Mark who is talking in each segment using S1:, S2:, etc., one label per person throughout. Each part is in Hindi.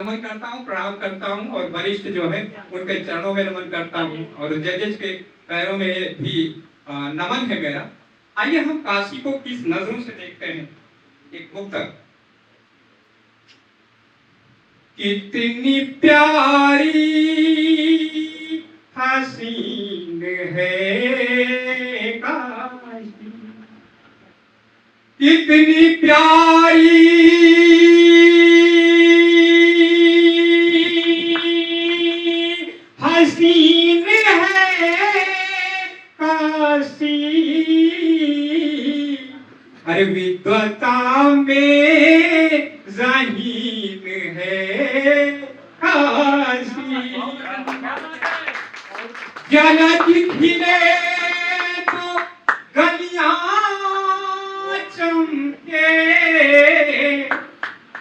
S1: नमन करता हूँ, प्रणाम करता हूँ और वरिष्ठ जो है उनके चरणों में नमन करता हूँ और जजेस के पैरों में भी नमन है मेरा। आइए हम काशी को किस नजरों से देखते हैं। एक मुक्तक। कितनी प्यारी हसीन है काशी, कितनी प्यारी हसीन है काशी। अरे विद्वता में ज़हीन है काशी। जलद खिले तो गलियां चमके,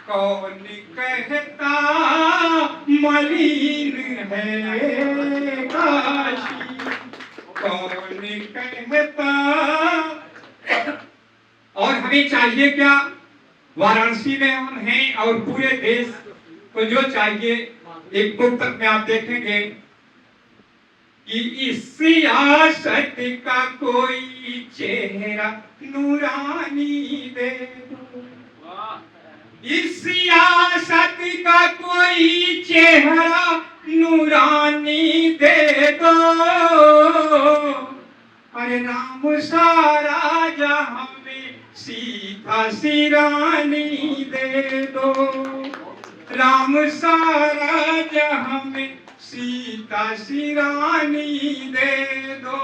S1: कौन कहता मलिन है काशी, कौन कहता। और हमें चाहिए क्या? वाराणसी में हम हैं और पूरे देश को जो चाहिए, एक पुस्तक में आप देखेंगे कि इस सियासत का कोई चेहरा नूरानी दे दो, इस सियासत का कोई चेहरा नूरानी दे दो। अरे राम सारा जहां में सीता सिरानी दे दो, राम सारा जहां में सीता सिरानी दे दो।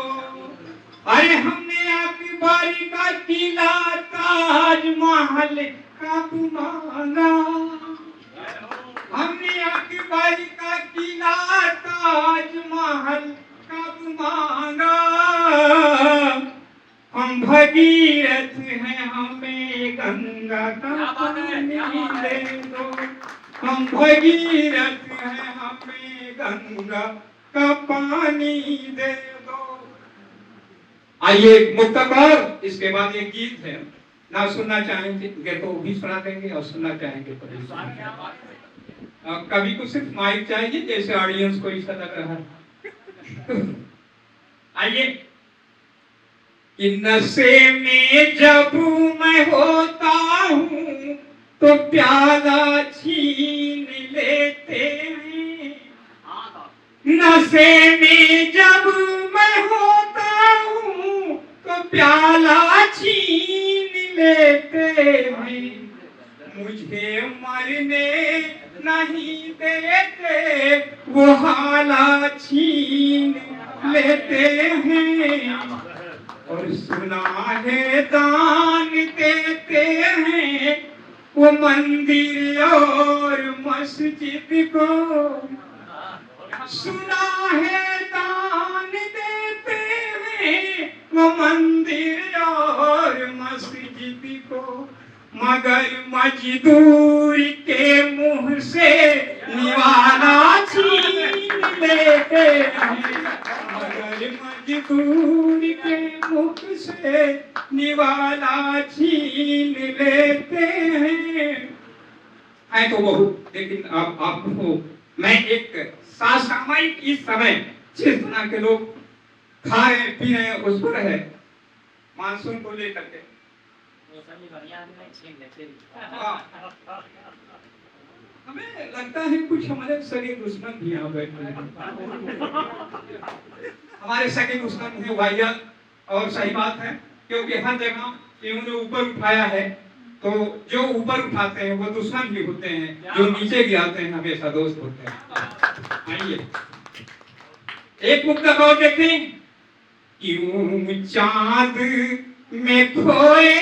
S1: अरे हमने अकबर का किला ताजमहल कब मांगा, हमने अकबर का किला ताजमहल कब मांगा। हम भगीरथ हैं, हमें गंगा का पानी दे दो, हम भगीरथ हैं, हमें गंगा का पानी दे दो। आइए एक मुक्तक और इसके बाद एक गीत है। ना सुनना चाहेंगे तो भी सुना देंगे और सुनना चाहेंगे तो भी सुना देंगे। कभी को सिर्फ माइक चाहिए, जैसे ऑडियंस को ऐसा लग रहा है। आइए। कि नशे में जब मैं होता हूँ तो प्याला छीन लेते हैं, नशे में जब मैं होता हूँ तो प्याला छीन लेते हैं। मुझे मरने नहीं देते, वो हाला छीन लेते हैं। और सुना है दान देते हैं वो मंदिर और मस्जिद को, सुना है दान देते हैं वो मंदिर और मस्जिद को। मगर मजदूर के मुंह से निवाला छीन लेते हैं, मगर मजदूर के मुख से निवाला छीन लेते हैं। है तो बहुत, लेकिन अब आपको मैं एक सामयिक इस समय जिस तरह के लोग खा रहे पी रहे उस पर है, मानसून को लेकर के हमें लगता है कुछ हमारे सगे दुश्मन भी यहाँ बैठे हैं, हमारे सगे दुश्मन है भैया। और सही बात है, क्योंकि हर जगह इन्होंने ऊपर उठाया है, तो जो ऊपर उठाते हैं वो दुश्मन भी होते हैं, जो नीचे गिराते हैं हमेशा दोस्त होते हैं। आइए एक मुक्तक और देखें। क्यों चांद में खोए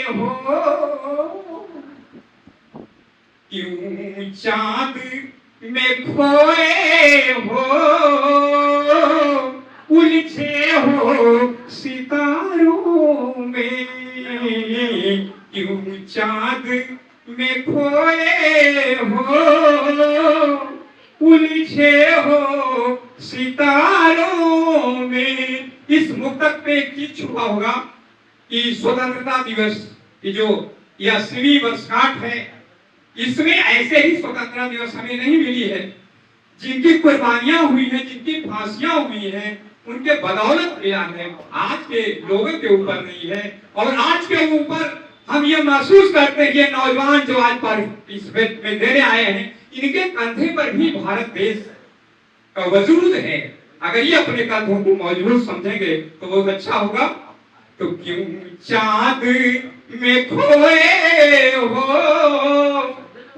S1: हो, क्यों चांद में खोए हो, उलझे हो सितारों में। क्यों चांद में खोए हो, उलझे हो सितारों में। इस मुक्तक पे एक चीज छुपा होगा कि स्वतंत्रता दिवस की जो यह 80वीं वर्षगांठ है, इसमें ऐसे ही स्वतंत्रता दिवस हमें नहीं मिली है, जिनकी कुर्बानियां हुई हैं, जिनकी फांसियां हुई हैं, उनके बदौलत मिला है, आज के लोगों के ऊपर नहीं है। और आज के ऊपर हम ये महसूस करते हैं कि ये नौजवान जो आज पार्टिसिपेट में देने आए हैं, इनके कंधे पर भी भारत देश का वजूद है। अगर ये अपने कंधों को मौजूद समझेंगे तो बहुत अच्छा होगा। तो क्यों चांद में खोए हो,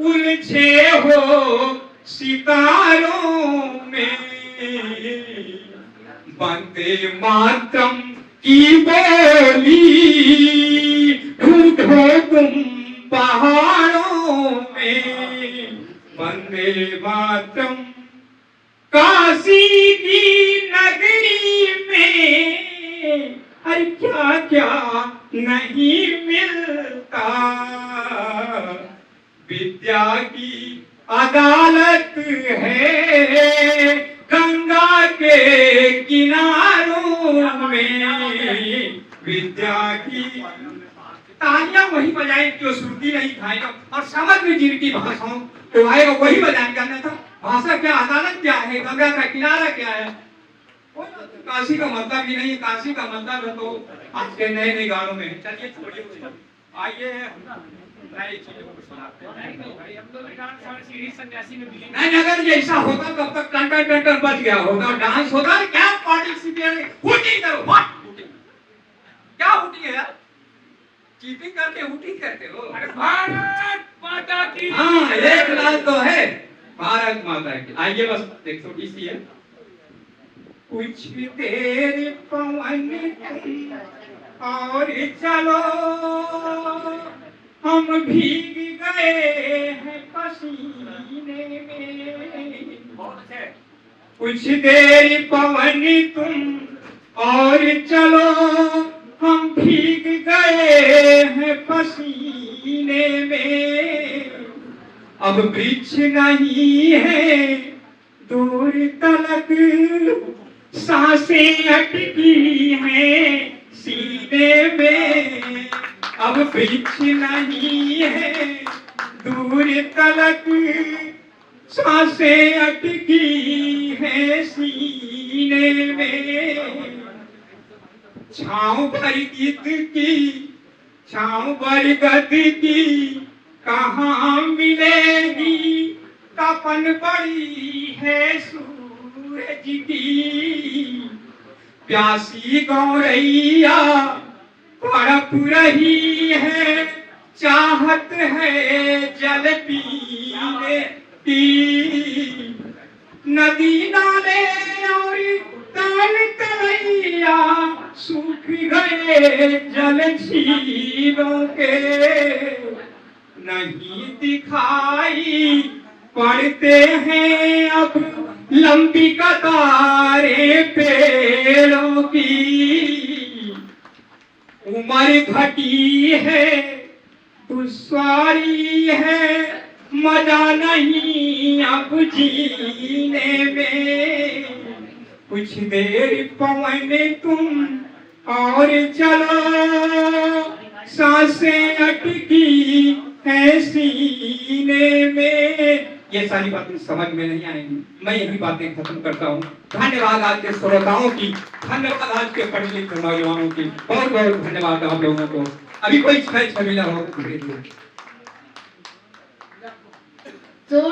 S1: उलझे हो सितारों में, वंदे मातरम की बोली ढूंढो तुम पहाड़ों में, वंदे मातरम काशी की नगरी में, अरे क्या क्या नहीं मिलता, विद्या की अदालत है गंगा के किनारों में, विद्या की तालियां वही बजाएं जो श्रुति नहीं खाएगा, और समझ में जिनकी भाषाओं तो आएगा वही बजाएंगे। था भाषा क्या, अदालत क्या है, गंगा का किनारा क्या है, काशी का मतलब भी नहीं। काशी का मतलब है तो आज के नए नए गानों में। चलिए छोड़िए, आइए नई चीजों को सुनाते हैं। नहीं, अगर ये ऐसा होता तब तक टंटर टंटर बच गया होता, डांस होता, क्या पार्टिसिपेट हुटिंग करो, व्हाट हुटिंग, क्या हुटिंग है यार, चीटिंग करके हुटिंग करते हो। अरे भारत माता की, हाँ एक लाल तो है, भारत माता की। आइए बस एक छोटी सी है। कुछ देर पवन और चलो, हम भीग गए हैं पसीने में, कुछ देर पवन तुम और चलो, हम भीग गए हैं पसीने में, अब वृक्ष नहीं है दूर तलक, सांसें अटकी हैं सीने में, अब वृक्ष नहीं है दूर तलक, सांसें अटकी हैं सीने में, छाँव भर गीत की, छाँव भर गद की कहाँ मिलेगी, तपन बड़ी है सूरज की, प्यासी गौरैया तड़प रही है, चाहत है जल पीने की, नदी नाले और ताल तलैया सूख गए जल झीलों के, नहीं दिखाई पड़ते हैं अब लंबी कतारें पेड़ों की, उम्र घटी है दुश्वारी है, मजा नहीं अब जीने में, कुछ देर पवन तुम और चलो, सांसें अटकी है सीने में। ये सारी बातें समझ में नहीं आएंगी, मैं यही बातें खत्म करता हूँ। धन्यवाद आज के श्रोताओं की, धन्यवाद आज के पढ़े लिखे नौजवानों की, बहुत बहुत धन्यवाद आप लोगों को। अभी कोई छह छबीला हो